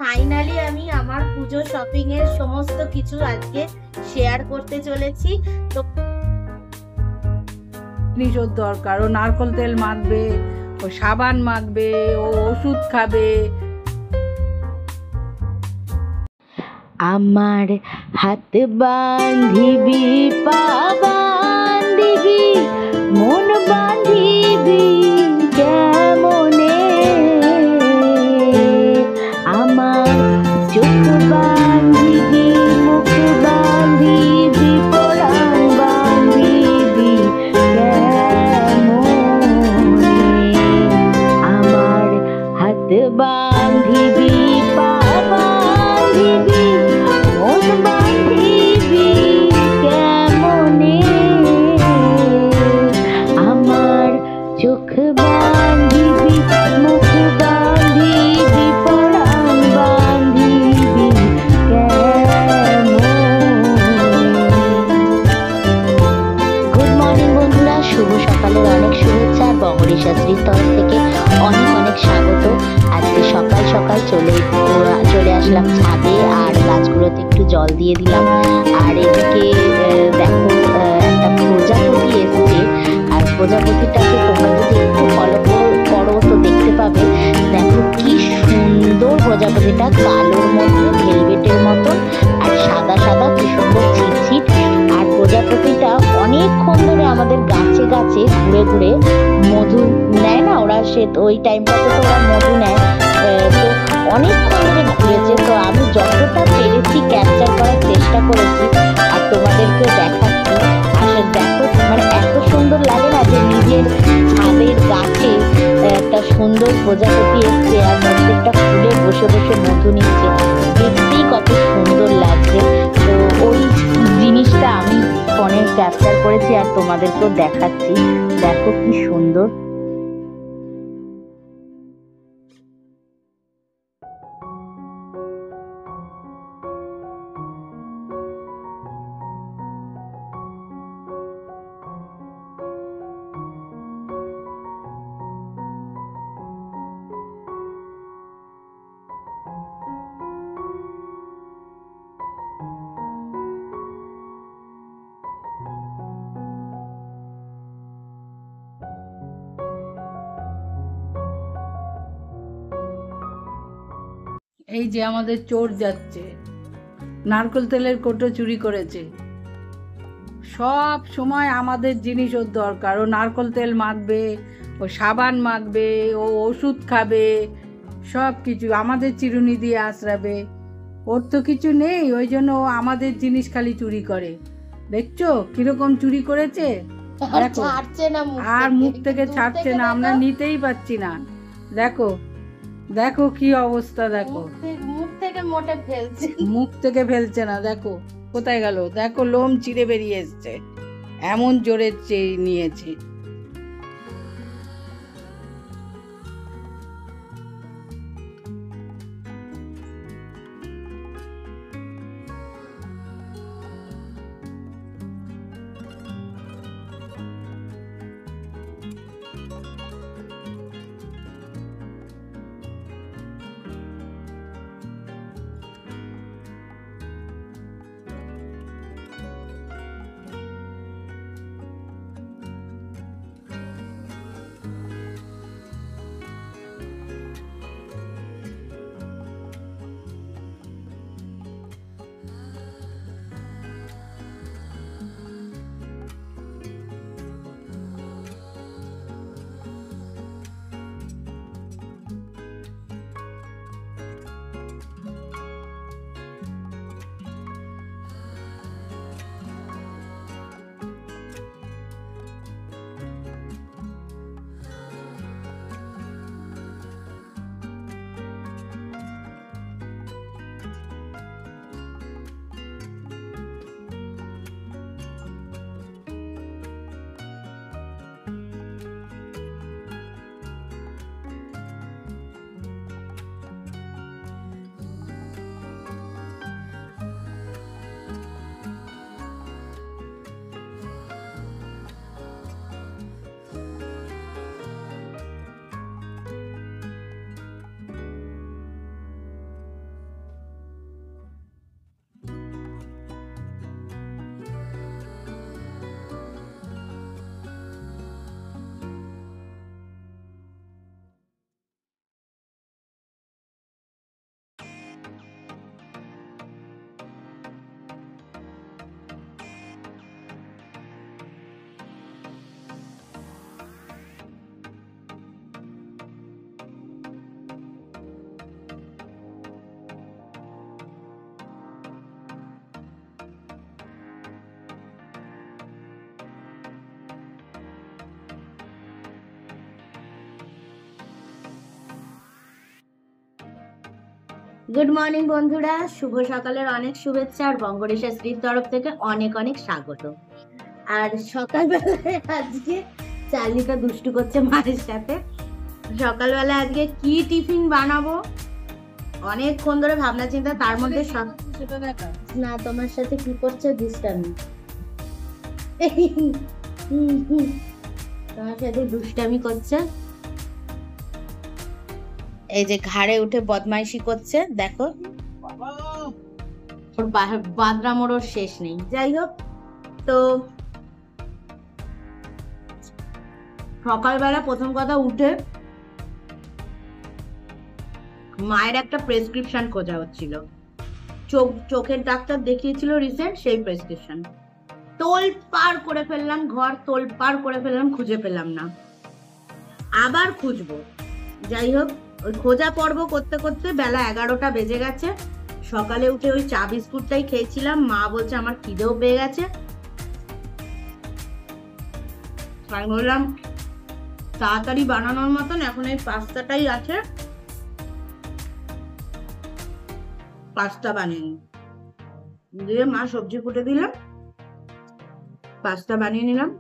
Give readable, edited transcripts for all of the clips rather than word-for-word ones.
Finally আমি আমার পুজো shopping এর সমস্ত কিছু আজকে শেয়ার করতে চলেছি। তো জিনিস ওর দরকার, ও নারকোল তেল মাখবে, ও সাবান মাখবে, ও ওষুধ খাবে। আমার হাত বান্ধিবি, পা বান্ধিবি, মন বান্ধিবি কেমনে, আমার চোখ বান্ধিবি, মুখ বান্ধিবি, পরাণ বান্ধিবি কেমনে, আমার হাত বান্ধিবি, পা বান্ধিবি, মন বান্ধিবি কেমনে, আমার চোখ বান্ধিবি, মুখ বান্ধিবি, পরাণ বান্ধিবি কেমনে। গুড মর্নিং বন্ধুরা, শুভ সকালের অনেক শুভেচ্ছা আর বঙ্গরি শাস্ত্রীর তরফ থেকে অনেক অনেক স্বাগত। আজকে সকাল সকাল চলে আসলাম ছাদে, আর গাছগুলোতে একটু জল দিয়ে দিলাম। আর এদিকে দেখো একটা প্রজাপতি এসছে, আর প্রজাপতিটাকে তোমরা যদি একটু ফলো করো তো দেখতে পাবে। দেখো কি সুন্দর প্রজাপতিটা, কালোর মধ্যে ভেলভেটের মতন, আর সাদা সাদা কি সুন্দর ছিটছিট। আর প্রজাপতিটা অনেকক্ষণ ধরে আমাদের গাছে গাছে ঘুরে ঘুরে মধু নেয় না, ওরা সে ওই টাইমটাতে তো ওরা মধু নেয়। তো অনেকক্ষণ ধরে ঘুরেছে, তো আমি যতটা পেরেছি ক্যাপচার করার চেষ্টা করেছি আর তোমাদেরকেও দেখাচ্ছি। আসলে দেখো, মানে এত সুন্দর লাগে না যে নিজের ছাদের গাছে একটা সুন্দর প্রজাপতি এসছে আর প্রত্যেকটা ফুলে বসে বসে মধু নিচ্ছে, দেখতেই কত সুন্দর লাগছে। তো ওই জিনিসটা আমি ফোনে ক্যাপচার করেছি আর তোমাদেরকেও দেখাচ্ছি। দেখো কি সুন্দর। এই যে আমাদের চোর যাচ্ছে, নারকোল তেলের কোটো চুরি করেছে। সব সময় আমাদের জিনিস ওর দরকার, ও নারকোল তেল মাখবে, ও সাবান মাখবে, ও ওষুধ খাবে, সব কিছু আমাদের চিরুনি দিয়ে আঁচড়াবে। ওর তো কিছু নেই, ওই জন্য ও আমাদের জিনিস খালি চুরি করে। দেখছো কিরকম চুরি করেছে, দেখো। আর মুখ থেকে ছাড়ছে না, আমরা নিতেই পারছি না। দেখো দেখো কি অবস্থা, দেখো মুখ থেকে মোটে ফেলছে, মুখ থেকে ফেলছে না। দেখো কোথায় গেল, দেখো লোম চিড়ে বেরিয়ে এসছে, এমন জোরে নিয়েছে। গুড মর্নিং বন্ধুরা, শুভ সকালের অনেক শুভেচ্ছা আর বঙ্গরেশা শ্রীর তরফ থেকে অনেক অনেক স্বাগত। আর সকালবেলায় আজকে চার্লিটা দুষ্টু করছে মায়ের সাথে। সকালবেলা আজকে কি টিফিন বানাবো অনেকক্ষণ ধরে ভাবনা চিন্তা, তার মধ্যে সেটা দেখা না তোমার সাথে কি করছে দুষ্টামি, তোমার সাথে দুষ্টামি করছে। এই যে ঘাড়ে উঠে বদমাইশি করছে, দেখো ওর বাদরামোর ওর শেষ নেই। যাই হোক, তো সকালবেলা প্রথম কথা উঠে মায়ের একটা প্রেসক্রিপশন খোঁজা হচ্ছিল। চোখের ডাক্তার দেখিয়েছিল রিসেন্ট, সেই প্রেসক্রিপশন তোল পার করে ফেললাম, ঘর তোল পার করে ফেললাম, খুঁজে পেলাম না, আবার খুঁজবো। যাই হোক, ওই খোঁজা পর্ব করতে করতে বেলা 11টা বেজে গেছে। সকালে উঠে ওই চা বিস্কুটটাই খেয়েছিলাম, মা বলছে আমার খিদেও পেয়ে গেছে। আমি বললাম তাড়াতাড়ি বানানোর মতন এখন এই পাস্তাটাই আছে, পাস্তা বানিয়ে দিয়ে মা সবজি কুটে দিলাম, পাস্তা বানিয়ে নিলাম।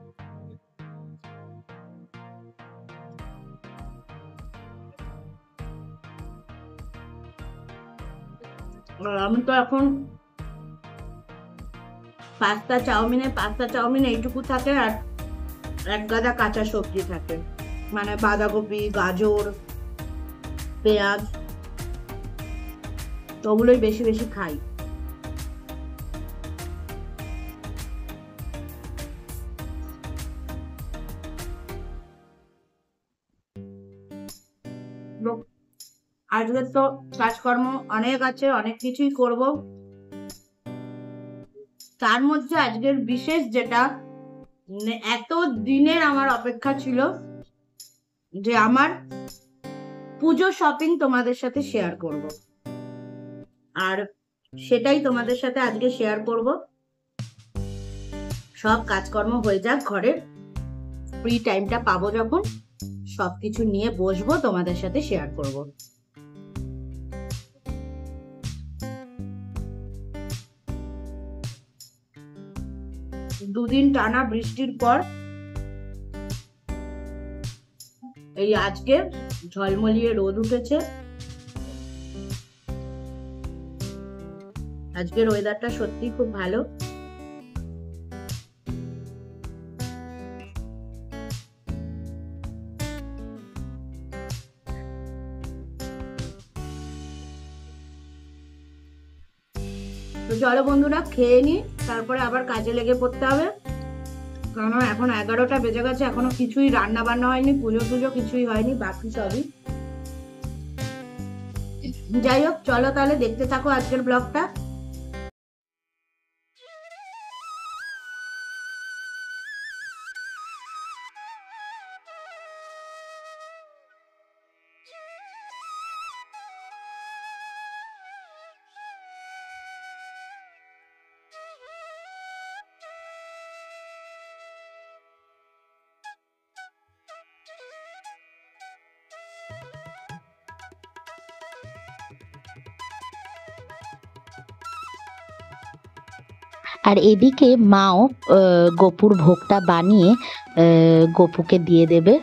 আমি তো এখন পাস্তা চাউমিন এইটুকু থাকে, আর এক গাদা কাঁচা সবজি থাকে, মানে বাঁধাকপি, গাজর, পেঁয়াজ, তো ওগুলোই বেশি বেশি খাই। আজকে তো কাজকর্ম অনেক আছে, অনেক কিছুই করব। তার মধ্যে আজকের বিশেষ যেটা, এত দিনের আমার অপেক্ষা ছিল যে আমার পুজো শপিং তোমাদের সাথে শেয়ার করব, আর সেটাই তোমাদের সাথে আজকে শেয়ার করব। সব কাজকর্ম হয়ে যাক, ঘরে ফ্রি টাইমটা পাবো যখন, সবকিছু নিয়ে বসবো, তোমাদের সাথে শেয়ার করব। দুদিন টানা বৃষ্টির পর এই আজকে ঝলমলিয়ে রোদ উঠেছে। আজকের ওয়েদারটা সত্যি খুব ভালো। তো চলো বন্ধুরা, খেয়ে নি, তারপরে আবার কাজে লেগে পড়তে হবে, কারণ এখন 11টা বেজে গেছে, এখনো কিছুই রান্না বান্না হয়নি, পুজো টুজো কিছুই হয়নি, বাকি সবই। যাই হোক, চলো তাহলে দেখতে থাকো আজকের ব্লগটা। আর এদিকে মাও গোপুর ভোগটা বানিয়ে গোপুকে দিয়ে দেবে।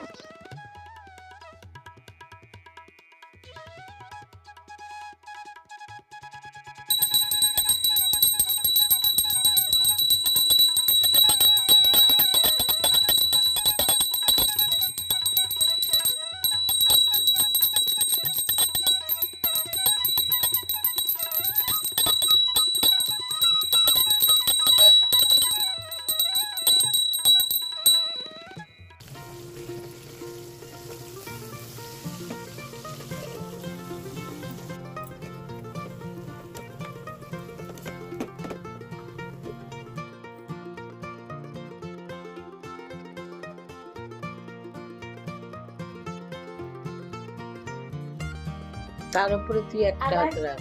তার উপরে তুই একটা আবার? হাত রাখ।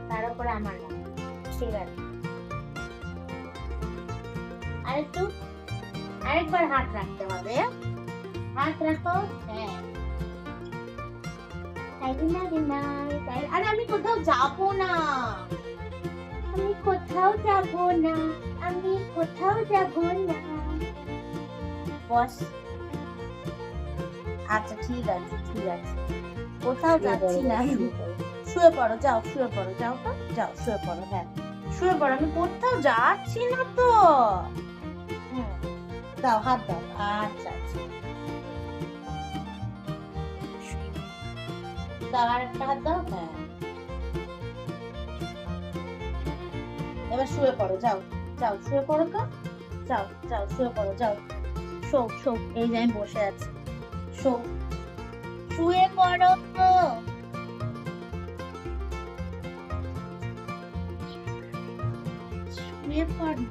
তার উপরে আমার নাম, ঠিক আছে। আরেকবার হাত রাখতে হবে, হাত রাখো। হ্যাঁ, আর আমি কোথাও যাব না। আমি কোথাও যাব না, আমি কোথাও যাব না। বস। আচ্ছা ঠিক আছে, কোথাও যাচ্ছি না। শুয়ে পড়ো, যাও শুয়ে পড়ো, যাও তো, যাও শুয়ে পড়ো। হ্যাঁ শুয়ে পড়ো, আমি কোথাও যাচ্ছি না তো। দাও হাত দাও। আচ্ছা আচ্ছা, দাও আর একটা হাত দাও। হ্যাঁ এবার শুয়ে পড়ো, যাও যাও শুয়ে পড়ো তো, যাও যাও শুয়ে পড়ো, যাও শো শো। এই যে আমি বসে আছি, শো, শুয়ে পড়ো তো। শুয়ে পড়ো।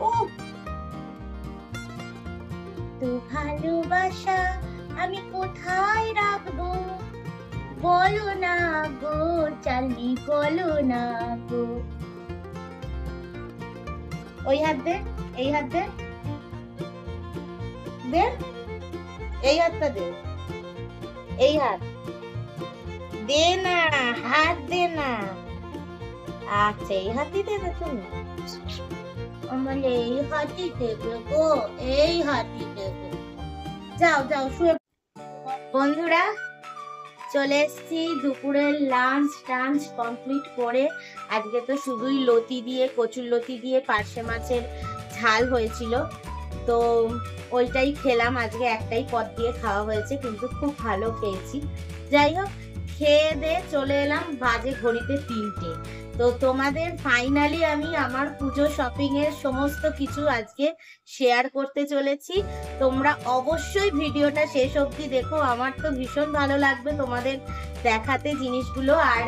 ও তো ভালোবাসা আমি কোথায় রাখবো, বলো না গো চালি, বলো না গো। ওই হাত দে, এই হাত দে, দে এই হাতটা দে, এই হাত দে না, হাত দে না। আচ্ছা এই হাতই দেবে তুমি, আমার এই হাতই দেবে গো, এই হাতই দেবে। যাও যাও শুয়ে। বন্ধুরা চলে এসছি দুপুরের লাঞ্চ টাঞ্চ কমপ্লিট করে। আজকে তো শুধুই লতি দিয়ে, কচুর লতি দিয়ে পার্শে মাছের ঝাল হয়েছিল, তো ওইটাই খেলাম। আজকে একটাই পদ দিয়ে খাওয়া হয়েছে, কিন্তু খুব ভালো খেয়েছি। যাই হোক, খেয়ে দিয়ে চলে এলাম, বাজে ঘড়িতে 3টে। তো তোমাদের ফাইনালি আমি আমার পুজো শপিং এর সমস্ত কিছু আজকে শেয়ার করতে চলেছি। তোমরা অবশ্যই ভিডিওটা শেষ অবধি দেখো, আমার তো ভীষণ ভালো লাগবে তোমাদের দেখাতে জিনিসগুলো, আর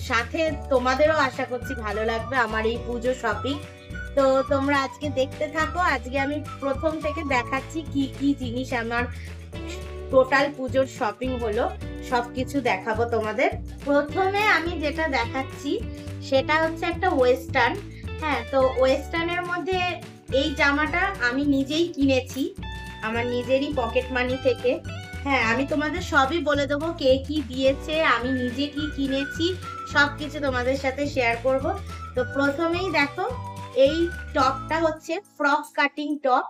সাথে তোমাদেরও আশা করছি ভালো লাগবে আমার এই পুজো শপিং। তো তোমরা আজকে দেখতে থাকো। আজকে আমি প্রথম থেকে দেখাচ্ছি কি কি জিনিস আমার টোটাল পুজোর শপিং হলো, সবকিছু দেখাবো তোমাদের। প্রথমে আমি যেটা দেখাচ্ছি সেটা হচ্ছে একটা ওয়েস্টার্ন। হ্যাঁ, তো ওয়েস্টার্নের মধ্যে এই জামাটা আমি নিজেই কিনেছি, আমার নিজেরই পকেট মানি থেকে। হ্যাঁ, আমি তোমাদের সবই বলে দেবো, কে কি দিয়েছে, আমি নিজে কি কিনেছি, সবকিছু তোমাদের সাথে শেয়ার করব। তো প্রথমেই দেখো, এই টপটা হচ্ছে frock cutting top.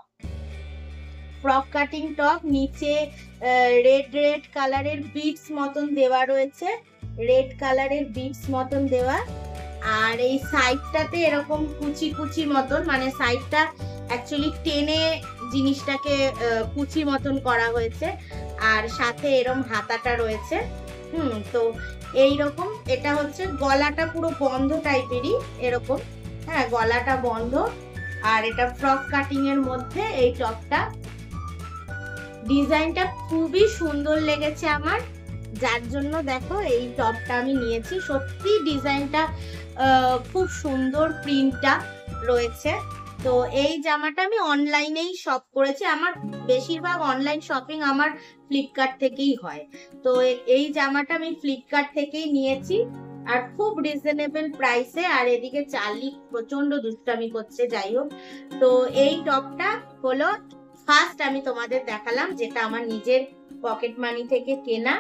Frock cutting top, নিচে রেড কালারের বিটস মতন দেওয়া রয়েছে, রেড কালারের বিটস মতন দেওয়া। আর এই সাইডটাতে এরকম কুচি কুচি মতন, মানে সাইডটা অ্যাকচুয়ালি টেনে জিনিসটাকে কুচি মতন করা হয়েছে, আর সাথে এরকম হাতাটা রয়েছে। তো এইরকম, এটা হচ্ছে গলাটা পুরো বন্ধ টাইপেরই এরকম। হ্যাঁ, গলাটা বন্ধ, আর এটা ফ্রক কাটিং এর মধ্যে এই টপটা। ডিজাইনটা খুবই সুন্দর লেগেছে আমার, যার জন্য দেখো এই টপটা আমি নিয়েছি। সত্যি ডিজাইনটা খুব সুন্দর, প্রিন্টটা রয়েছে। তো এই জামাটা আমি অনলাইনেই শপ করেছি, আমার বেশিরভাগ অনলাইন শপিং আমার ফ্লিপকার্ট থেকেই হয়। তো এই জামাটা আমি ফ্লিপকার্ট থেকেই নিয়েছি, আর খুব রিজনেবল প্রাইসে। আর এদিকে চার্লি প্রচন্ড দুষ্টামি করছে। যাই হোক, তো এই টপটা হলো ফার্স্ট আমি তোমাদের দেখালাম, যেটা আমার নিজের পকেট মানি থেকে কেনা।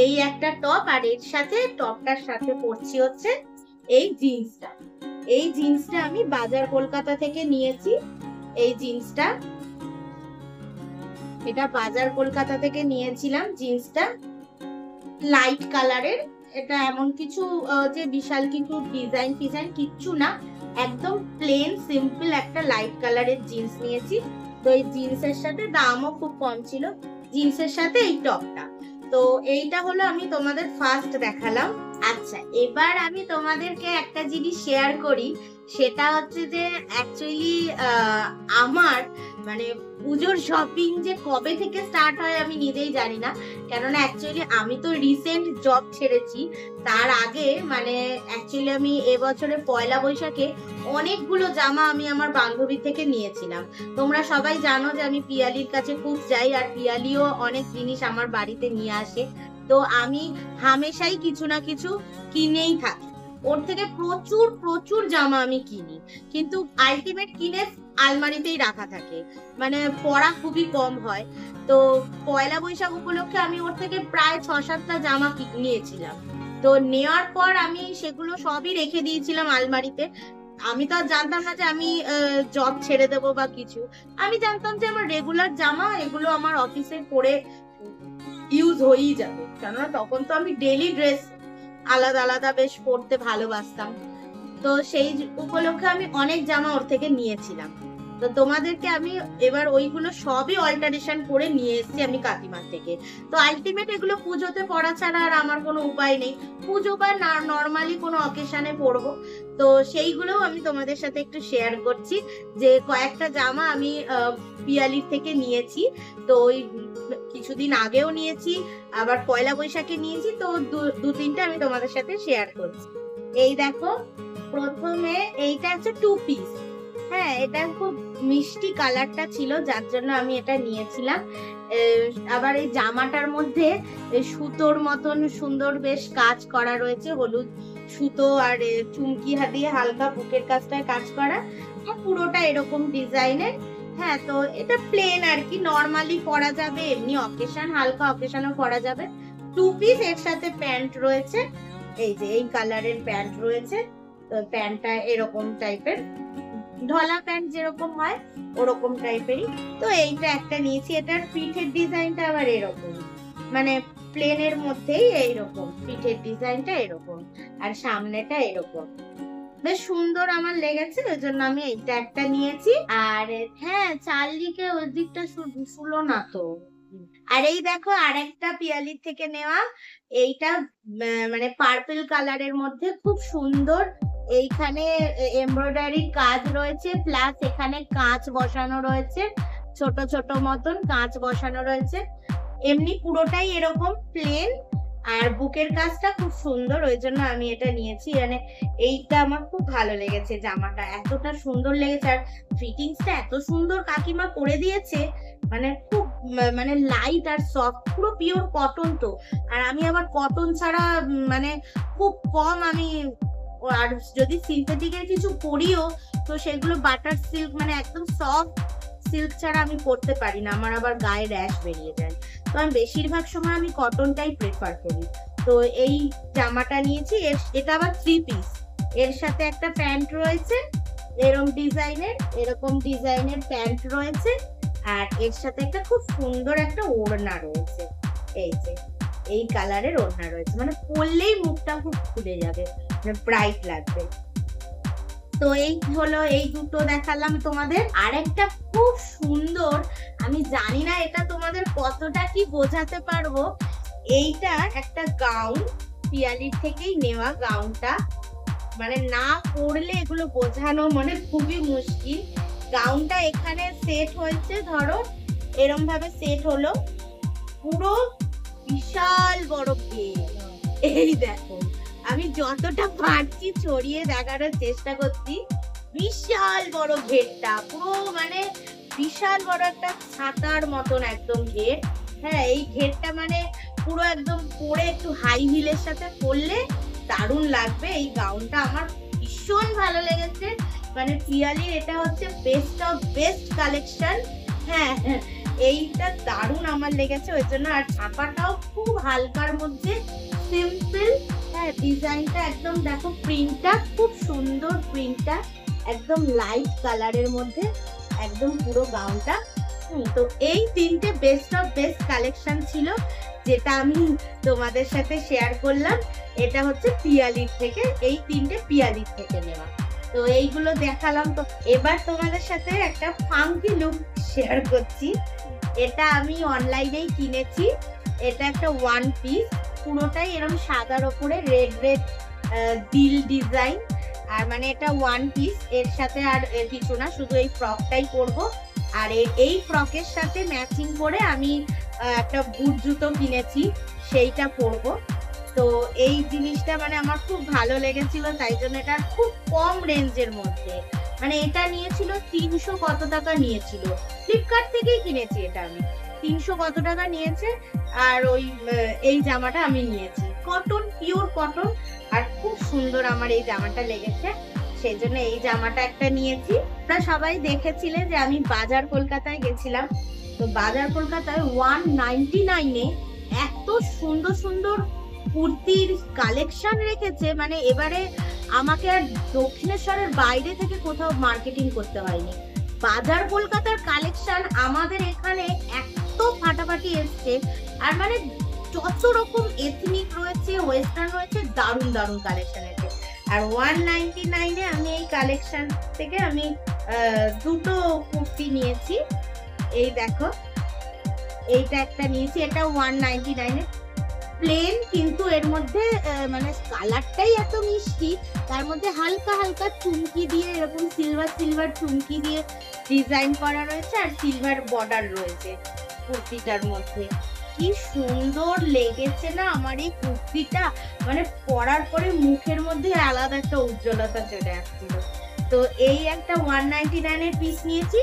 এই একটা টপ, আর এর সাথে টপটার সাথে পরছি হচ্ছে এই জিন্সটা। এই জিন্সটা আমি বাজার কলকাতা থেকে নিয়েছি। এই জিন্সটা, এটা বাজার কলকাতা থেকে নিয়েছিলাম। জিন্সটা লাইট কালারের, এটা এমন কিছু যে বিশাল কিছু ডিজাইন ফিজাইন কিচ্ছু না, একদম প্লেন সিম্পল একটা লাইট কালারের জিন্স নিয়েছি। তো এই জিন্সের সাথে দামও খুব কম ছিল, জিন্সের সাথে এই টপটা। তো এইটা হলো আমি তোমাদের ফার্স্ট দেখালাম। আচ্ছা, এবার আমি তোমাদেরকে একটা জিনিস শেয়ার করি, সেটা হচ্ছে যে অ্যাকচুয়ালি আমার মানে পুজোর শপিং যে কবে থেকে স্টার্ট হয় আমি নিজেই জানি না, কেননা অ্যাকচুয়ালি আমি তো রিসেন্ট জব ছেড়েছি। তার আগে মানে অ্যাকচুয়ালি আমি এবছরে পয়লা বৈশাখে অনেকগুলো জামা আমি আমার বান্ধবী থেকে নিয়েছিলাম। তোমরা সবাই জানো যে আমি পিয়ালির কাছে খুব যাই, আর পিয়ালিও অনেক জিনিস আমার বাড়িতে নিয়ে আসে। তো আমি হামেশাই কিছু না কিছু কিনেই থাকি। ওর থেকে প্রচুর প্রচুর জামা আমি কিনি, কিন্তু আলটিমেট কিনে আলমারিতেই রাখা থাকে, মানে পরা খুবই কম হয়। তো পয়লা বৈশাখ উপলক্ষে আমি ওর থেকে প্রায় 6-7টা জামা নিয়েছিলাম। তো নেওয়ার পর আমি সেগুলো সবই রেখে দিয়েছিলাম আলমারিতে। আমি তো আর জানতাম না যে আমি জব ছেড়ে দেবো বা কিছু। আমি জানতাম যে আমার রেগুলার জামা এগুলো আমার অফিসে পরে ইউজ হয়েই যাবে, কেননা তখন তো আমি ডেইলি ড্রেস আলাদা আলাদা বেশ পরতে ভালোবাসতাম। তো সেই উপলক্ষে আমি অনেক জামা ওর থেকে নিয়েছিলাম। তো তোমাদেরকে আমি এবার ওইগুলো সবই অল্টারেশন করে নিয়ে এসেছি আমি কাকিমার থেকে। তো আলটিমেট এগুলো পুজোতে পরা ছাড়া আর আমার কোনো উপায় নেই, পুজো বা নর্মালি কোনো অকেশনে পরবো। তো সেইগুলোও আমি তোমাদের সাথে একটু শেয়ার করছি, যে কয়েকটা জামা আমি পিয়ালির থেকে নিয়েছি। তো ওই কিছুদিন আগেও নিয়েছি, আবার পয়লা বৈশাখে নিয়েছি। তো 2-3টা আমি তোমাদের সাথে শেয়ার করছি। এই দেখো, প্রথমে এইটা হচ্ছে 2 পিস। হ্যাঁ, এটা খুব মিষ্টি কালারটা ছিল, যার জন্য আমি এটা নিয়েছিলাম। আবার এই জামাটার মধ্যে সুতোর মতন সুন্দর বেশ কাজ করা রয়েছে, হলুদ সুতো আর চুমকি দিয়ে হালকা বুকের কাজটায় কাজ করা, পুরোটা এরকম ডিজাইনের। হ্যাঁ, তো এটা প্লেন আর কি, নর্মালি পরা যাবে, এমনি অকেশন, হালকা অকেশনও পরা যাবে। 2 পিস, এর সাথে প্যান্ট রয়েছে, এই যে এই কালারের প্যান্ট রয়েছে। তো প্যান্টটা এরকম টাইপের, ঢলা প্যান্ট যেরকম হয় ওরকম টাইপেরই। তো এইটা একটা নিয়েছি, এটার পিঠের ডিজাইনটা আবার এরকম, মানে প্লেনের মধ্যেই এইরকম পিঠের ডিজাইনটা এরকম, আর সামনেটা এরকম, বেশ সুন্দর আমার লেগেছে, ওই জন্য আমি এইটা একটা নিয়েছি। আর হ্যাঁ, চার্লিকে ওই দিকটা শুলো না তো। আর এই দেখো আরেকটা পিয়ালির থেকে নেওয়া, এইটা মানে পার্পল কালারের মধ্যে খুব সুন্দর, এইখানে এমব্রয়ডারি কাজ রয়েছে, প্লাস এখানে কাঁচ বসানো রয়েছে, ছোট ছোট মতন কাঁচ বসানো রয়েছে। এমনি পুরোটাই এরকম প্লেন, আর বুকের কাজটা খুব সুন্দর, ওই জন্য আমি এটা নিয়েছি। মানে এইটা আমার খুব ভালো লেগেছে, জামাটা এতটা সুন্দর লেগেছে, আর ফিটিংসটা এত সুন্দর কাকিমা করে দিয়েছে, মানে খুব মানে লাইট আর সফট, পুরো পিওর কটন। তো আর আমি আবার কটন ছাড়া মানে খুব কম আমি, আর যদি সিনথেটিকের কিছু পরিও তো সেগুলো বাটার সিল্ক, মানে একদম সফট সিল্ক ছাড়া আমি পরতে পারি না, আমার আবার গায়ে র্যাশ বেরিয়ে যায়। তো আমি বেশিরভাগ সময় আমি কটনটাই প্রেফার করি। তো এই জামাটা নিয়েছি, এটা আবার 3 পিস, এর সাথে একটা প্যান্ট রয়েছে এরকম ডিজাইনের প্যান্ট রয়েছে, আর এর সাথে একটা খুব সুন্দর একটা ওড়না রয়েছে, এই যে এই কালারের ওড়না রয়েছে, মানে পরলেই মুখটা খুব খুলে যাবে, মানে ব্রাইট লাগবে। তো এই হলো, এই দুটো দেখালাম তোমাদের। আরেকটা খুব সুন্দর, আমি জানি না এটা তোমাদের কতটা কি বোঝাতে পারবো, এইটা একটা গাউন, পিয়ালির থেকেই নেওয়া গাউনটা, মানে না পরলে এগুলো বোঝানো মানে খুবই মুশকিল। গাউনটা এখানে সেট হয়েছে, ধরো এরম ভাবে সেট হলো, পুরো বিশাল বড় ঘের, এই দেখো আমি যতটা পারছি ছড়িয়ে দেখানোর চেষ্টা করছি, বিশাল বড় ঘেরটা, পুরো মানে বিশাল বড় একটা ছাতার মতন একদম ঘের। হ্যাঁ, এই ঘেরটা মানে পুরো একদম পরে একটু হাই হিলের সাথে পরলে দারুণ লাগবে। এই গাউনটা আমার ভীষণ ভালো লেগেছে, মানে পিয়ালির এটা হচ্ছে বেস্ট অফ বেস্ট কালেকশন। হ্যাঁ, এইটা দারুণ আমার লেগেছে, ওই জন্য। আর ছাপাটাও খুব হালকার মধ্যে, সিম্পল। হ্যাঁ, ডিজাইনটা একদম দেখো, প্রিন্টটা খুব সুন্দর, প্রিন্টটা একদম লাইট কালারের মধ্যে, একদম পুরো গাউনটা। তো এই 3টে বেস্ট অফ বেস্ট কালেকশন ছিল, যেটা আমি তোমাদের সাথে শেয়ার করলাম। এটা হচ্ছে পিয়ালির থেকে, এই 3টে পিয়ালির থেকে নেওয়া। তো এইগুলো দেখালাম। তো এবার তোমাদের সাথে একটা ফাঙ্কি লুক শেয়ার করছি। এটা আমি অনলাইনেই কিনেছি, এটা একটা 1 পিস, পুরোটাই এরকম সাদার ওপরে রেড রেড দিল ডিজাইন, আর মানে এটা 1 পিস, এর সাথে আর কিছু না, শুধু এই ফ্রকটাই পরবো। আর এই ফ্রকের সাথে ম্যাচিং করে আমি একটা বুট জুতো কিনেছি, সেইটা পরবো। তো এই জিনিসটা মানে আমার খুব ভালো লেগেছিল, তাই জন্য এটা খুব কম রেঞ্জের মধ্যে, মানে এটা নিয়েছিল 300 কত টাকা নিয়েছিল, ফ্লিপকার্ট থেকেই কিনেছি এটা আমি, 300 কত টাকা নিয়েছে। আর ওই এই জামাটা আমি নিয়েছি। কটন, পিওর কটন, আর খুব সুন্দর আমার এই জামাটা লেগেছে, সেই জন্য এই জামাটা একটা নিয়েছি। আপনারা সবাই দেখেছিলে যে আমি বাজার কলকাতায় গেছিলাম, তো বাজার কলকাতায় 199-এ এত সুন্দর সুন্দর কুর্তির কালেকশন রেখেছে, মানে এবারে আমাকে আর দক্ষিণেশ্বরের বাইরে থেকে কোথাও মার্কেটিং করতে হয়নি। বাজার কলকাতার কালেকশন আমাদের এখানে এত ফাটাফাটি এসছে, আর মানে যত রকম এথনিক রয়েছে, ওয়েস্টার্ন রয়েছে, দারুণ দারুণ কালেকশন আছে। আর 199-এ আমি এই কালেকশন থেকে আমি দুটো কুর্তি নিয়েছি। এই দেখো, এইটা একটা নিয়েছি, এটা 199-এ প্লেন, কিন্তু এর মধ্যে মানে কালারটাই এত মিষ্টি, তার মধ্যে হালকা হালকা চুমকি দিয়ে এরকম সিলভার সিলভার চুমকি দিয়ে ডিজাইন করা রয়েছে, আর সিলভার বর্ডার রয়েছে কুর্তিটার মধ্যে। কি সুন্দর লেগেছে না আমার এই কুর্তিটা, মানে পরার পরে মুখের মধ্যে আলাদা একটা উজ্জ্বলতা চলে আসছিল। তো এই একটা 199-এর পিস নিয়েছি,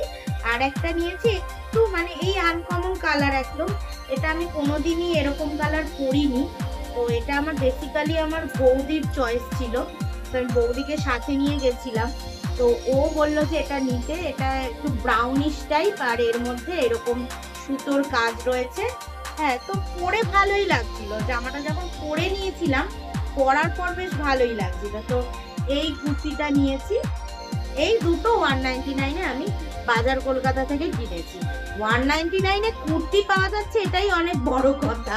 আর একটা নিয়েছি একটু মানে এই আনকমন কালার একদম, এটা আমি কোনোদিনই এরকম কালার পরিনি, তো এটা আমার বেসিক্যালি আমার বৌদির চয়েস ছিল, তো আমি বৌদিকে সাথে নিয়ে গেছিলাম, তো ও বললো যে এটা নিতে, এটা একটু ব্রাউনিশ টাইপ, আর এর মধ্যে এরকম সুতোর কাজ রয়েছে। হ্যাঁ, তো পরে ভালোই লাগছিল, জামাটা যখন পরে নিয়েছিলাম পরার পর বেশ ভালোই লাগছিল। তো এই কুর্তিটা নিয়েছি, এই দুটো 199-এ আমি বাজার কলকাতা থেকে কিনেছি। 199-এ কুর্তি পাওয়া যাচ্ছে, এটাই অনেক বড় কথা।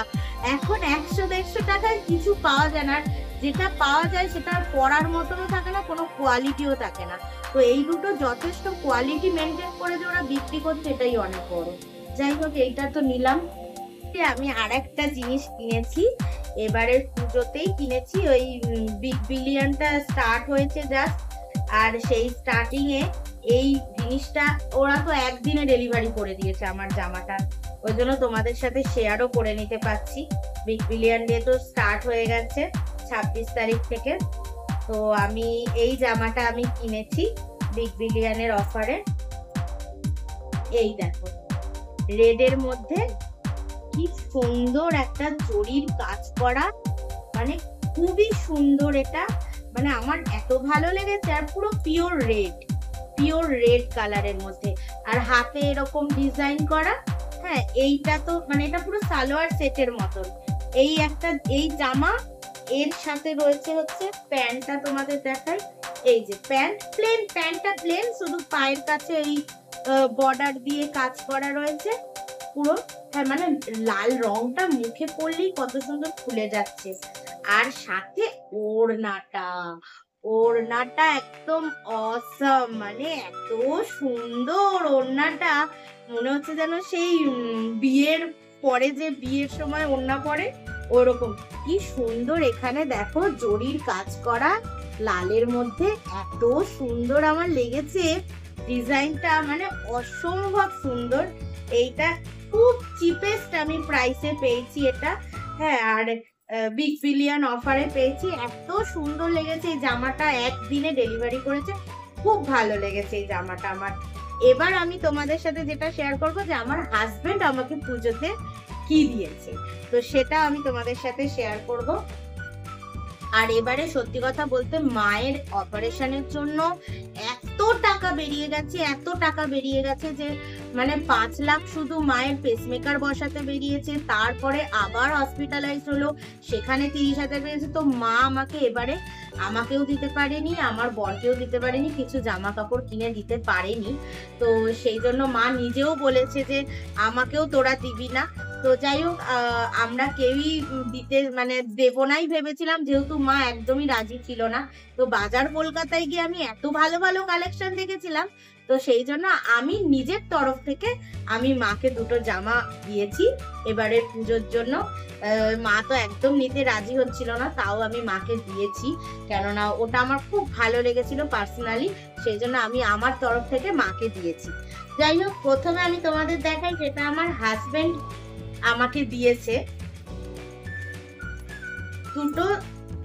এখন 100-150 টাকায় কিছু পাওয়া যায় না, যেটা পাওয়া যায় সেটা পরার মতনও থাকে না, কোনো কোয়ালিটিও থাকে না। তো এই দুটো যথেষ্ট কোয়ালিটি মেনটেন করে যে ওরা বিক্রি করছে, এটাই অনেক বড়। যাই হোক, এইটা তো নিলাম। আমি আর একটা জিনিস কিনেছি, এবারের পুজোতেই কিনেছি, ওই বিগ বিলিয়নটা স্টার্ট হয়েছে জাস্ট, আর সেই স্টার্টিং এ এই জিনিসটা ওরা তো একদিনে ডেলিভারি করে দিয়েছে আমার জামাটা, ওই জন্য তোমাদের সাথে শেয়ারও করে নিতে পারছি। বিগ বিলিয়ন ডে তো স্টার্ট হয়ে গেছে 26 তারিখ থেকে, তো আমি এই জামাটা আমি কিনেছি বিগ বিলিয়নের অফারে। এই দেখো, রেডের মধ্যে কি সুন্দর একটা জরির কাজ করা, মানে খুবই সুন্দর এটা, মানে আমার এত ভালো লেগেছে। আর পুরো পিওর রেড কালারের মধ্যে, আর হাতে এরকম ডিজাইন করা। হ্যাঁ, এইটা তো মানে এটা পুরো সালোয়ার সেটের মতন। এই একটা এই জামা, এর সাথে রয়েছে হচ্ছে প্যান্টটা, তোমাদের দেখাই। এই যে প্যান্ট, প্লেন প্যান্টটা প্লেন, শুধু পায়ের কাছে এই বর্ডার দিয়ে কাজ করা রয়েছে পুরো। হ্যাঁ, মানে লাল রংটা মুখে পড়লেই কত সুন্দর খুলে যাচ্ছে। আর সাথে ওড়নাটা একদম অসম, মানে এত সুন্দর ওড়নাটা, মনে হচ্ছে যেন সেই বিয়ের পরে যে বিয়ের সময় ওড়না পরে ওরকম। কি সুন্দর, এখানে দেখো জরির কাজ করা লালের মধ্যে, এত সুন্দর আমার লেগেছে ডিজাইনটা, মানে অসম্ভব সুন্দর। এইটা খুব চিপেস্ট আমি প্রাইসে পেয়েছি এটা। হ্যাঁ, আর বিগ বিলিয়ন অফারে পেয়েছি, এত সুন্দর লেগেছে এই জামাটা, একদিনে ডেলিভারি করেছে, খুব ভালো লেগেছে এই জামাটা আমার। এবার আমি তোমাদের সাথে যেটা শেয়ার করবো যে আমার হাজবেন্ড আমাকে পুজোতে কি দিয়েছে, তো সেটা আমি তোমাদের সাথে শেয়ার করব। আর এবারে সত্যি কথা বলতে মায়ের অপারেশনের জন্য এত টাকা বেরিয়ে গেছে যে মানে 5 লাখ শুধু মায়ের পেসমেকার বসাতে বেরিয়েছে, তারপরে আবার হসপিটালাইজ হলো, সেখানে 30,000 বেরিয়েছে। তো মা আমাকে এবারে, আমাকেও দিতে পারেনি, আমার বরকেও দিতে পারেনি, কিছু জামা কাপড় কিনে দিতে পারেনি। তো সেই জন্য মা নিজেও বলেছে যে আমাকেও তোরা দিবি না। তো যাই হোক, আমরা কেউই দিতে মানে দেবো নাই ভেবেছিলাম, যেহেতু মা একদমই রাজি ছিল না। তো বাজার কলকাতায় গিয়ে আমি এত ভালো ভালো কালেকশন দেখেছিলাম, তো সেই জন্য আমি নিজের তরফ থেকে আমি মাকে দুটো জামা দিয়েছি এবারের পুজোর জন্য। মা তো একদম নিতে রাজি হচ্ছিল না, তাও আমি মাকে দিয়েছি, কেননা ওটা আমার খুব ভালো লেগেছিল পার্সোনালি, সেই জন্য আমি আমার তরফ থেকে মাকে দিয়েছি। যাই হোক, প্রথমে আমি তোমাদের দেখাই যেটা আমার হাজবেন্ড আমাকে দিয়েছে।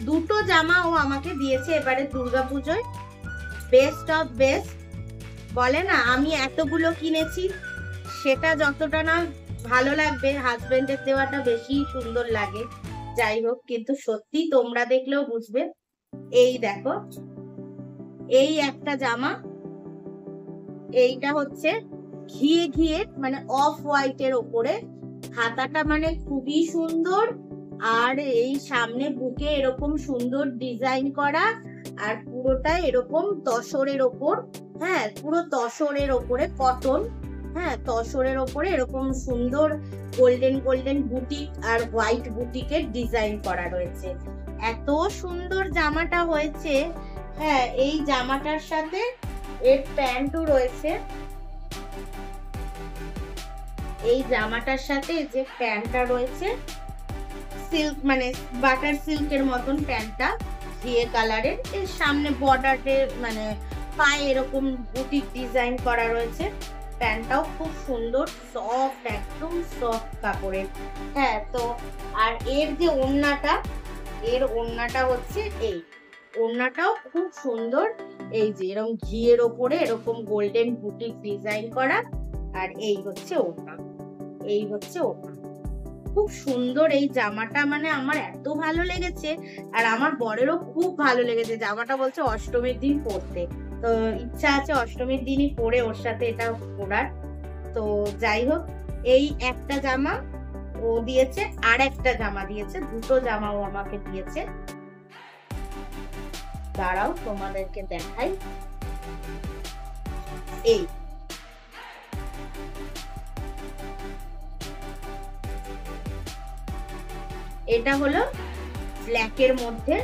দুটো জামা ও আমাকে দিয়েছে এবারে দুর্গাপুজোয়। বেস্ট অফ বেস্ট বলে না, আমি এতগুলো কিনেছি, সেটা যতটা না ভালো লাগবে হাজবেন্ডের দেওয়াটা বেশি সুন্দর লাগে। যাই হোক, কিন্তু সত্যি তোমরা দেখলেও বুঝবে। এই দেখো, এই একটা জামা, এইটা হচ্ছে ঘিয়ে ঘিয়ে মানে অফ হোয়াইটের ওপরে, হাতাটা মানে খুবই সুন্দর, আর এই সামনে বুকে এরকম সুন্দর ডিজাইন করা, আর পুরোটা এরকম তসরের ওপর, হ্যাঁ পুরো তসরের ওপরে কটন, হ্যাঁ তসরের ওপরে এরকম সুন্দর গোল্ডেন গোল্ডেন বুটিক আর হোয়াইট বুটিকের ডিজাইন করা রয়েছে। এত সুন্দর জামাটা হয়েছে। হ্যাঁ, এই জামাটার সাথে এর প্যান্টও রয়েছে। এই জামাটার সাথে যে প্যান্টটা রয়েছে সিল্ক মানে বাটার সিল্কের মতন প্যান্টটা, ঘিয়ে কালারের, এর সামনে বর্ডারে মানে পায়ে এরকম বুটিক ডিজাইন করা রয়েছে। প্যান্টটাও খুব সুন্দর, সফট, একদম সফট কাপড়ের। হ্যাঁ, তো আর এর যে ওড়নাটা, এর ওড়নাটা হচ্ছে এই ওড়নাটাও খুব সুন্দর, এই যে এরকম ঘিয়ের ওপরে এরকম গোল্ডেন বুটিক ডিজাইন করা, আর এই হচ্ছে ওড়না, এই হচ্ছে ওড়না। খুব সুন্দর এই জামাটা, মানে আমার এত ভালো লেগেছে, আর আমার বরেরও খুব ভালো লেগেছে জামাটা। বলছে অষ্টমীর দিন পরতে, তো ইচ্ছা আছে অষ্টমীর দিনই পরে ওর সাথে এটা পরার। তো যাই হোক, এই একটা জামা ও দিয়েছে, আর একটা জামা দিয়েছে, দুটো জামা ও আমাকে দিয়েছে। দাঁড়াও তোমাদেরকে দেখাই। এই এটা হলো ব্ল্যাকের মধ্যে।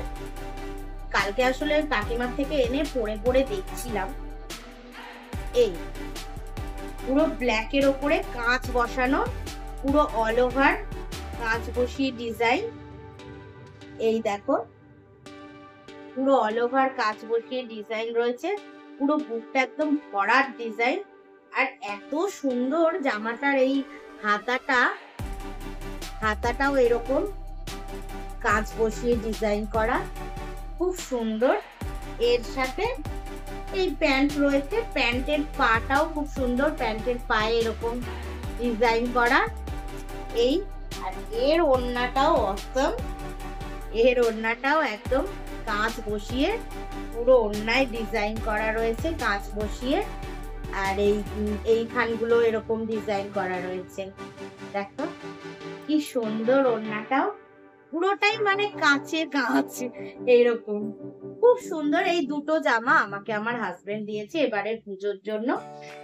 কালকে আসলে কাকিমার থেকে এনে পরে পরে দেখছিলাম। এই পুরো ব্ল্যাকের ওপরে কাঁচ বসানো, পুরো অল ওভার কাঁচ বসিয়ে ডিজাইন। এই দেখো, পুরো অল ওভার কাঁচ বসিয়ে ডিজাইন রয়েছে, পুরো বুকটা একদম ভরাট ডিজাইন। আর এত সুন্দর জামাটার এই হাতাটাও এরকম কাঁচ বসিয়ে ডিজাইন করা, খুব সুন্দর। এর সাথে এই প্যান্ট রয়েছে, প্যান্টের পাটাও খুব সুন্দর, প্যান্টের পায়ে এরকম ডিজাইন করা। এই আর এর ওড়নাটাও অসম, এর ওড়নাটাও একদম কাঁচ বসিয়ে পুরো ওড়নায় ডিজাইন করা রয়েছে, কাঁচ বসিয়ে। আর এই খানগুলো এরকম ডিজাইন করা রয়েছে। দেখো কি সুন্দর ওড়নাটাও, পুরোটাই মানে কাঁচে কাঁচ এইরকম, খুব সুন্দর। এই দুটো জামা আমাকে আমার হাজবেন্ড দিয়েছে এবারে পুজোর জন্য।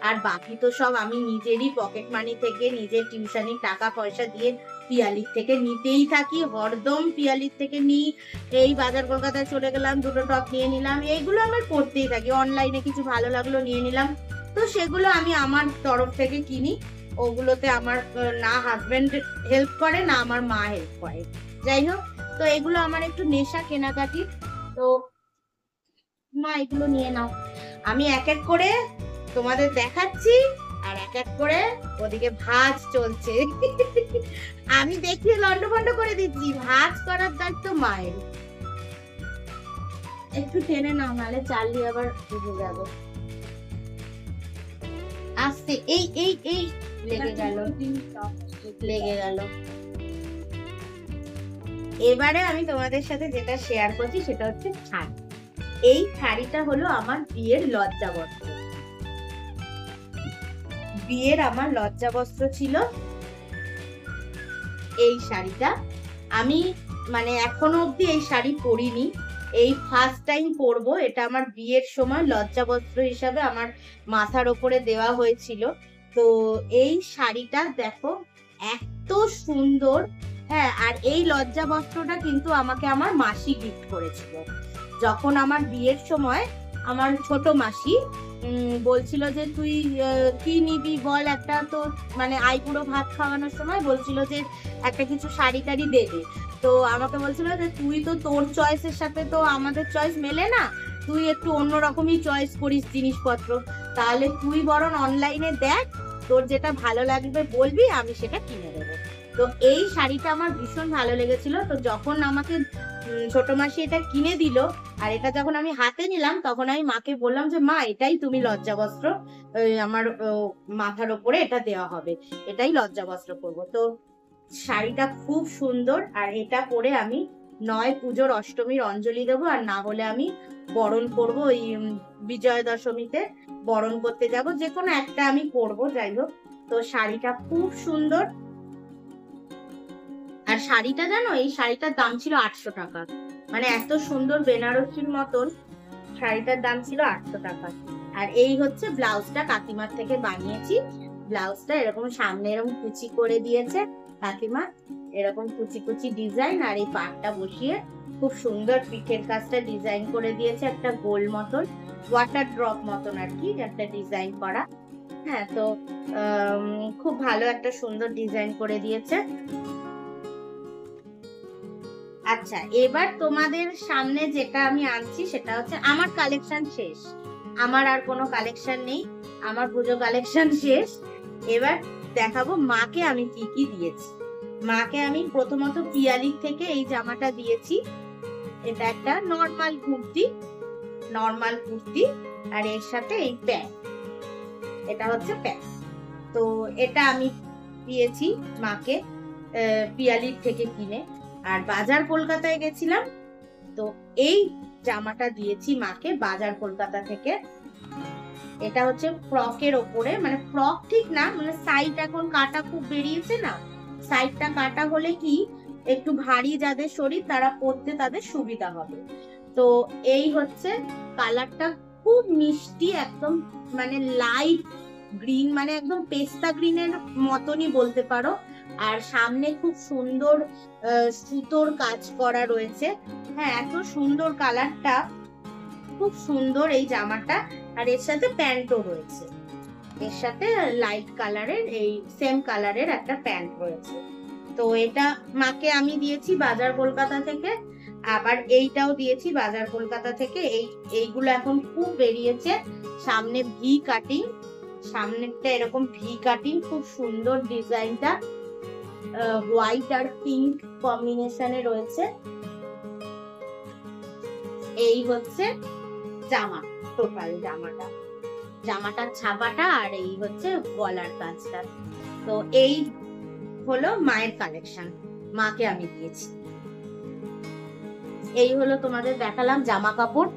আর বাকি তো সব আমি নিজেরই পকেট মানি থেকে, নিজের টিউশনির টাকা পয়সা দিয়ে পিয়ালির থেকে নিতেই থাকি, হরদম পিয়ালির থেকে নিই। এই বাজার কলকাতায় চলে গেলাম, দুটো টপ নিয়ে নিলাম, এইগুলো আমার করতেই থাকি। অনলাইনে কিছু ভালো লাগলো নিয়ে নিলাম, তো সেগুলো আমি আমার তরফ থেকে কিনি। ওগুলোতে আমার না হাজবেন্ড হেল্প করে, না আমার মা হেল্প করে। যাই হোক, তো এগুলো আমার একটু নেশা কেনাকাটি। তো মা এগুলো নিয়ে নাও, আমি এক এক করে তোমাদের দেখাচ্ছি, আর এক এক করে ওদিকে ভাজ চলছে। আমি দেখিয়ে লন্ডভন্ড করে দিচ্ছি, ভাজ করার দায়িত্ব মায়ের। একটু টেনে নাও, নাহলে চালিয়ে আবার ডুবে যাবো। আস্তে, এই এই এই লেগে গেল, লেগে গেল। এবারে আমি তোমাদের সাথে যেটা শেয়ার করছি সেটা হচ্ছে শাড়ি। এই শাড়িটা হলো আমার বিয়ের লজ্জাবস্ত্র। বিয়ের আমার লজ্জাবস্ত্র ছিল এই শাড়িটা। আমি মানে এখনো অব্দি এই শাড়ি পরিনি, এই ফার্স্ট টাইম পরবো। এটা আমার বিয়ের সময় লজ্জাবস্ত্র হিসাবে আমার মাথার ওপরে দেওয়া হয়েছিল। তো এই শাড়িটা দেখো এত সুন্দর। হ্যাঁ, আর এই লজ্জাবস্ত্রটা কিন্তু আমাকে আমার মাসি গিফট করেছিল। যখন আমার বিয়ের সময় আমার ছোট মাসি বলছিল যে তুই কি নিবি বল, একটা তো মানে আইবুড়ো ভাত খাওয়ানোর সময় বলছিল যে একটা কিছু শাড়ি টাড়ি দেবে। তো আমাকে বলছিল যে তুই তো তোর চয়েসের সাথে তো আমাদের চয়েস মেলে না, তুই একটু অন্যরকমই চয়েস করিস জিনিসপত্র, তাহলে তুই বরং অনলাইনে দেখ, তোর যেটা ভালো লাগবে বলবি, আমি সেটা কিনে দেবো। তো এই শাড়িটা আমার ভীষণ ভালো লেগেছিল। তো যখন আমাকে ছোট মাসি এটা কিনে দিল, আর এটা যখন আমি হাতে নিলাম, তখন আমি মাকে বললাম যে মা এটাই তুমি লজ্জাবস্ত্র, আমার মাথার ওপরে এটা দেওয়া হবে, এটাই লজ্জাবস্ত্র করবো। তো শাড়িটা খুব সুন্দর। আর এটা পরে আমি নয় পুজোর অষ্টমীর অঞ্জলি দেবো, আর না হলে আমি বরণ করব, ওই বিজয়া দশমীতে বরণ করতে যাব, যে কোনো একটা আমি করবো, যাই হোক। তো শাড়িটা খুব সুন্দর। আর শাড়িটা জানো, এই শাড়িটার দাম ছিল 800 টাকা। মানে এত সুন্দর বেনারসির মতন শাড়িটার দাম ছিল 800 টাকা। আর এই হচ্ছে ব্লাউজটা, কাকিমার থেকে বানিয়েছি। ব্লাউজটা এরকম সামনে এরকম কুচি করে দিয়েছে কাকিমা, এরকম কুচি কুচি ডিজাইন। আর এই পাটটা বসিয়ে খুব সুন্দর পিঠের কাজটা ডিজাইন করে দিয়েছে, একটা গোল মতন, ওয়াটার ড্রপ মতন আর কি, একটা ডিজাইন করা। হ্যাঁ, তো খুব ভালো একটা সুন্দর ডিজাইন করে দিয়েছে। আচ্ছা, এবার তোমাদের সামনে যেটা আমি আনছি সেটা হচ্ছে আমার কালেকশন শেষ, আমার আর কোনো কালেকশন নেই, আমার পুজো কালেকশন শেষ। এবার দেখাবো মাকে আমি কি কি দিয়েছি। মাকে আমি প্রথমত পিয়ালির থেকে এই জামাটা দিয়েছি। এটা একটা নর্মাল কুর্তি, আর এর সাথে এই প্যান্ট, এটা হচ্ছে প্যান্ট। তো এটা আমি দিয়েছি মাকে পিয়ালির থেকে কিনে। আর বাজার কলকাতায় গেছিলাম, তো এই জামাটা দিয়েছি মাকে বাজার কলকাতা থেকে। এটা হচ্ছে ফ্রকের ওপরে, মানে ফ্রক ঠিক না, মানে সাইড এখন কাটা খুব বেরিয়েছে না, সাইডটা কাটা হলে কি একটু ভারী যাদের শরীর তারা পরতে তাদের সুবিধা হবে। তো এই হচ্ছে কালারটা, খুব মিষ্টি একদম, মানে লাইট গ্রিন, মানে একদম পেস্তা গ্রিনের মতনই বলতে পারো। আর সামনে খুব সুন্দর সুতোর কাজ করা রয়েছে। হ্যাঁ, এত সুন্দর কালারটা, খুব সুন্দর এই জামাটা। আর এর সাথে প্যান্টও রয়েছে, এর সাথে লাইট কালারের, এই সেম কালারের একটা প্যান্ট রয়েছে। তো এটা মাকে আমি দিয়েছি বাজার কলকাতা থেকে। আবার এইটাও দিয়েছি বাজার কলকাতা থেকে। এইগুলো এখন খুব বেরিয়েছে, সামনে ভি কাটিং, সামনেরটা এরকম ভি কাটিং, খুব সুন্দর ডিজাইনটা, হোয়াইট আর পিঙ্ক কম্বিনেশনে রয়েছে। এই হচ্ছে জামা, টোটাল জামাটার ছাপাটা, আর এই হচ্ছে গলার কাজটা। তো এই হলো মায়ের কালেকশন, মাকে আমি দিয়েছি। এই হলো তোমাদের দেখালাম জামা কাপড়।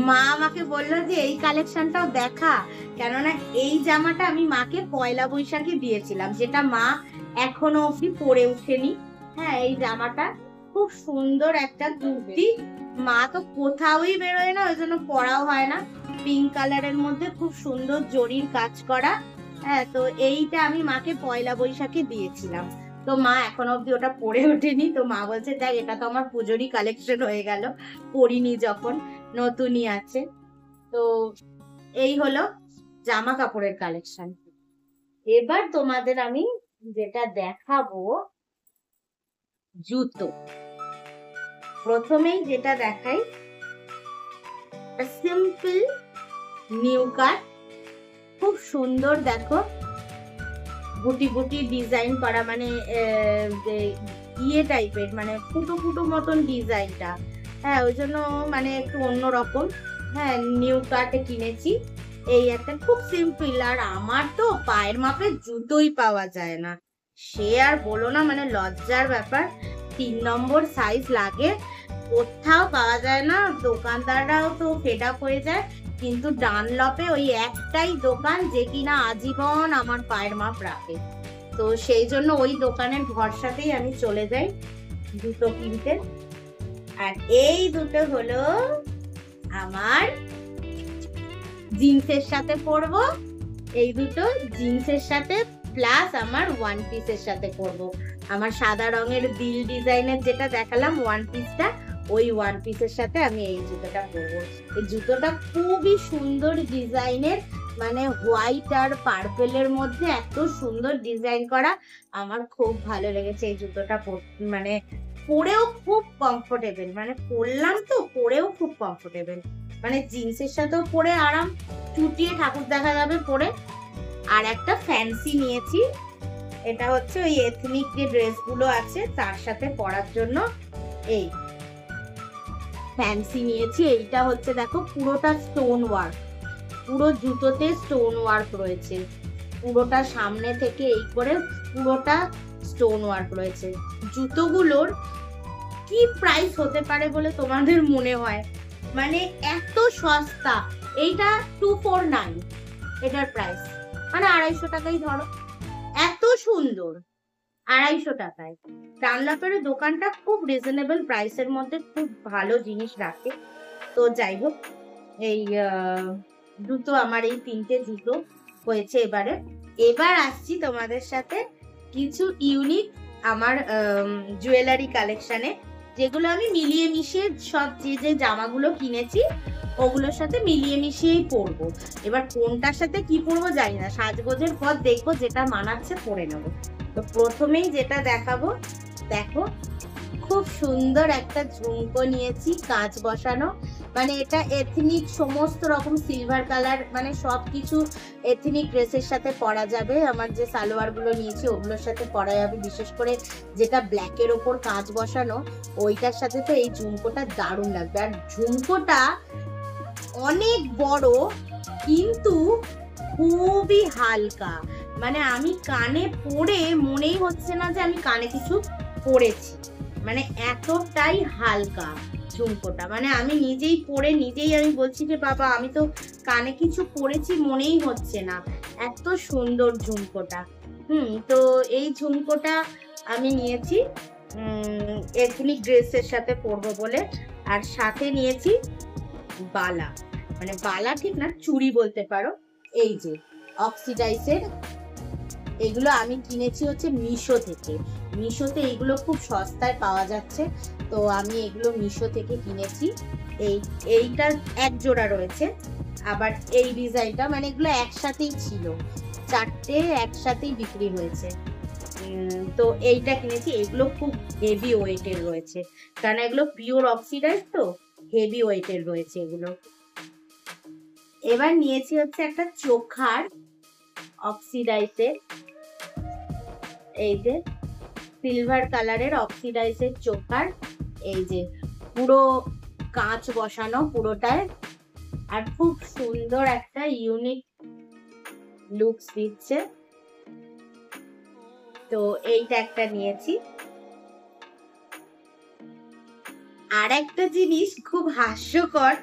মা আমাকে বললো যে এই কালেকশনটাও দেখা, কেননা এই জামাটা আমি মাকে পয়লা বৈশাখে দিয়েছিলাম, যেটা মা এখনো অব্দি পরে উঠেনি। হ্যাঁ, এই জামাটা খুব সুন্দর একটা কুর্তি, মা তো কোথাওই বেরোয় না, ওই জন্য পরাও হয় না। পিঙ্ক কালারের মধ্যে খুব সুন্দর জরির কাজ করা। হ্যাঁ, তো এইটা আমি মাকে পয়লা বৈশাখে দিয়েছিলাম, তো মা এখনো অব্দি ওটা পরে ওঠেনি। তো মা বলছে দেখ, এটা তো আমার পুজোরই কালেকশন হয়ে গেল, পরিনি যখন, নতুনই আছে। তো এই হলো জামা কাপড়ের কালেকশন। এবার তোমাদের আমি যেটা দেখাবো, জুতো। প্রথমেই যেটা দেখাই, সিম্পল নিউ কাট, খুব সুন্দর, দেখো গুটি গুটি ডিজাইন করা, মানে ইয়ে টাইপের, মানে ফুটো ফুটো মতন ডিজাইনটা। হ্যাঁ, ওই জন্য মানে একটু অন্যরকম। হ্যাঁ, নিউ কাটে কিনেছি। এই একটা খুব সিম্পল। আর আমার তো পায়ের মাপের জুতোই পাওয়া যায় না, সে আর বলো না, মানে লজ্জার ব্যাপার। 3 নম্বর সাইজ লাগে, কোথাও পাওয়া যায় না, দোকানদাররাও তো ফেড আপ হয়ে যায়। কিন্তু ডানলপে ওই একটাই দোকান যে কিনা আজীবন আমার পায়ের মাপ রাখে, তো সেই জন্য ওই দোকানের ভরসাতেই আমি চলে যাই জুতো কিনতে। আর এই দুটো হলো আমার জিন্সের সাথে পরবো, এই দুটো জিন্সের সাথে প্লাস আমার ওয়ান পিসের সাথে পরবো। আমার সাদা রঙের দিল ডিজাইনের যেটা দেখালাম ওয়ান পিসটা, ওই ওয়ান পিসের সাথে আমি এই জুতোটা পরবো। এই জুতোটা খুবই সুন্দর ডিজাইনের, মানে হোয়াইট আর পার্পেলের মধ্যে এত সুন্দর ডিজাইন করা, আমার খুব ভালো লেগেছে এই জুতোটা। মানে পরেও খুব কমফোর্টেবল, মানে পরলাম তো পরেও খুব কমফোর্টেবল, মানে জিন্সের সাথেও পরে আরাম, চুটিয়ে ঠাকুর দেখা যাবে পরে। আর একটা ফ্যান্সি নিয়েছি, এটা হচ্ছে ওই এথনিক যে ড্রেসগুলো আছে তার সাথে পরার জন্য এই ফ্যান্সি নিয়েছি। এইটা হচ্ছে দেখো পুরোটা স্টোন ওয়ার্ক, পুরো জুতোতে স্টোন ওয়ার্ক রয়েছে, পুরোটা সামনে থেকে এই করে পুরোটা স্টোন ওয়ার্ক রয়েছে। জুতোগুলোর কি প্রাইস হতে পারে বলে তোমাদের মনে হয়? মানে এত সস্তা। এইটা 249 এটার প্রাইস, মানে 250 টাকাই ধরো। এত সুন্দর 250 টাকায়। ডানলপের দোকানটা খুব রিজনেবল প্রাইসের মধ্যে খুব ভালো জিনিস রাখে। তো যাই হোক, এই জুতো আমার এই 3টে জুতো হয়েছে। এবার আসছি তোমাদের সাথে কিছু ইউনিক আমার জুয়েলারি কালেকশনে, যেগুলো আমি মিলিয়ে মিশিয়ে সব যে জামাগুলো কিনেছি ওগুলোর সাথে মিলিয়ে মিশিয়েই পরবো। এবার কোনটার সাথে কি পরবো জানি না, সাজগোজের পর দেখবো যেটা মানাচ্ছে পরে নেবো। তো প্রথমেই যেটা দেখাবো, দেখো খুব সুন্দর একটা ঝুমকো নিয়েছি, কাঁচ বসানো। মানে এটা এথনিক সমস্ত রকম সিলভার কালার, মানে সবকিছু এথনিক ড্রেসের সাথে পরা যাবে। আমার যে সালোয়ার গুলো নিয়েছি ওগুলোর সাথে পরা যাবে, বিশেষ করে যেটা ব্ল্যাকের ওপর কাঁচ বসানো ওইটার সাথে তো এই ঝুমকোটা দারুণ লাগবে। আর ঝুমকোটা অনেক বড় কিন্তু খুবই হালকা, মানে আমি কানে পরে মনেই হচ্ছে না যে আমি কানে কিছু পরেছি, মানে এতটাই হালকা ঝুমকোটা। মানে আমি নিজেই পরে নিজেই আমি বলছি যে বাবা আমি তো কানে কিছু পরেছি মনেই হচ্ছে না, এত সুন্দর ঝুমকোটা। তো এই ঝুমকোটা আমি নিয়েছি এথনিক ড্রেসের সাথে পরবো বলে। আর সাথে নিয়েছি বালা, মানে বালা ঠিক না, চুড়ি বলতে পারো। এই যে অক্সিডাইজের, এগুলো আমি কিনেছি হচ্ছে মিশো থেকে। মিশোতে এইগুলো খুব সস্তায় পাওয়া যাচ্ছে, তো আমি এগুলো মিশো থেকে কিনেছি। এইটা এক জোড়া রয়েছে, আবার এই ডিজাইনটা, মানে এগুলো একসাথেই ছিল, 4টে একসাথেই বিক্রি হয়েছে। তো এইটা কিনেছি। এগুলো খুব হেভি ওয়েটের রয়েছে, কারণ এগুলো পিওর অক্সিডাইজ, তো হেভি ওয়েটের রয়েছে এগুলো। এবার নিয়েছি হচ্ছে একটা চোখার অক্সিডাইজের, এই যে সিলভার কালারের অক্সিডাইজের চোখার, এই যে পুরো কাঁচ বসানো পুরোটায়, আর খুব সুন্দর একটা ইউনিক লুকস দিচ্ছে। তো এইটা একটা নিয়েছি। আর একটা জিনিস খুব হাস্যকর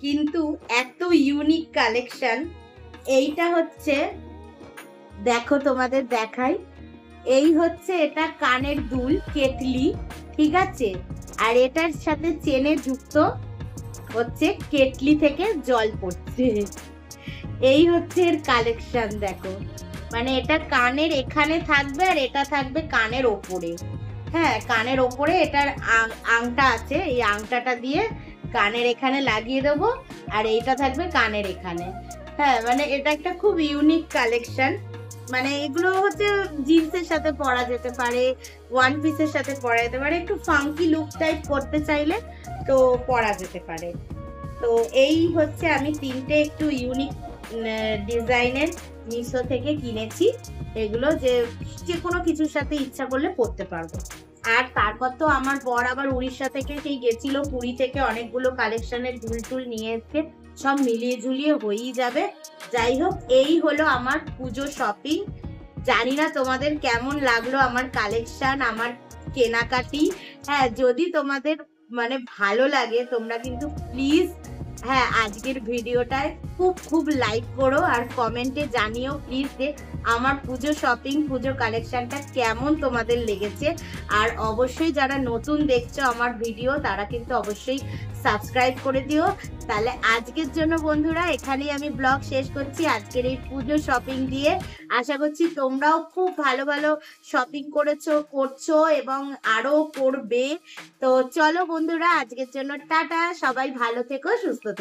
কিন্তু এত ইউনিক কালেকশন, এইটা হচ্ছে, দেখো তোমাদের দেখাই, এই হচ্ছে এটা কানের দুল, কেটলি, ঠিক আছে। আর এটার সাথে চেনে যুক্ত হচ্ছে, কেটলি থেকে জল পড়ছে। এই হচ্ছে এর কালেকশন, দেখো। মানে এটা কানের এখানে থাকবে আর এটা থাকবে কানের ওপরে। হ্যাঁ, কানের ওপরে এটার আংটা আছে, এই আংটাটা দিয়ে কানের এখানে লাগিয়ে দেবো, আর এইটা থাকবে কানের এখানে। হ্যাঁ, মানে এটা একটা খুব ইউনিক কালেকশন। মানে এগুলো হচ্ছে জিন্সের সাথে পরা যেতে পারে, ওয়ান পিসের সাথে পরা যেতে পারে, একটু ফাঙ্কি লুক টাইপ করতে চাইলে তো পরা যেতে পারে। তো এই হচ্ছে আমি 3টে একটু ইউনিক ডিজাইনের মিশো থেকে কিনেছি, এগুলো যে কোনো কিছুর সাথে ইচ্ছা করলে পরতে পারবো। আর তারপর তো আমার বর আবার উড়িষ্যা থেকে সেই গেছিল, পুরী থেকে অনেকগুলো কালেকশনের দুল টুল নিয়ে এসে, সব মিলিয়ে ঝুলিয়ে হয়েই যাবে। যাই হোক, এই হলো আমার পুজো শপিং। জানি না তোমাদের কেমন লাগলো আমার কালেকশন, আমার কেনাকাটি। হ্যাঁ, যদি তোমাদের মানে ভালো লাগে তোমরা কিন্তু প্লিজ হ্যাঁ আজকের ভিডিওটায় খুব লাইক করো, আর কমেন্টে জানিও প্লিজ যে আমার পুজো শপিং, পুজো কালেকশনটা কেমন তোমাদের লেগেছে। আর অবশ্যই যারা নতুন দেখছো আমার ভিডিও তারা কিন্তু অবশ্যই সাবস্ক্রাইব করে দিও। তাহলে আজকের জন্য বন্ধুরা এখানেই আমি ব্লগ শেষ করছি, আজকের এই পুজো শপিং দিয়ে। আশা করছি তোমরাও খুব ভালো ভালো শপিং করছো এবং আরো করবে। তো চলো বন্ধুরা, আজকের জন্য টাটা, সবাই ভালো থেকো, সুস্থ থেকো।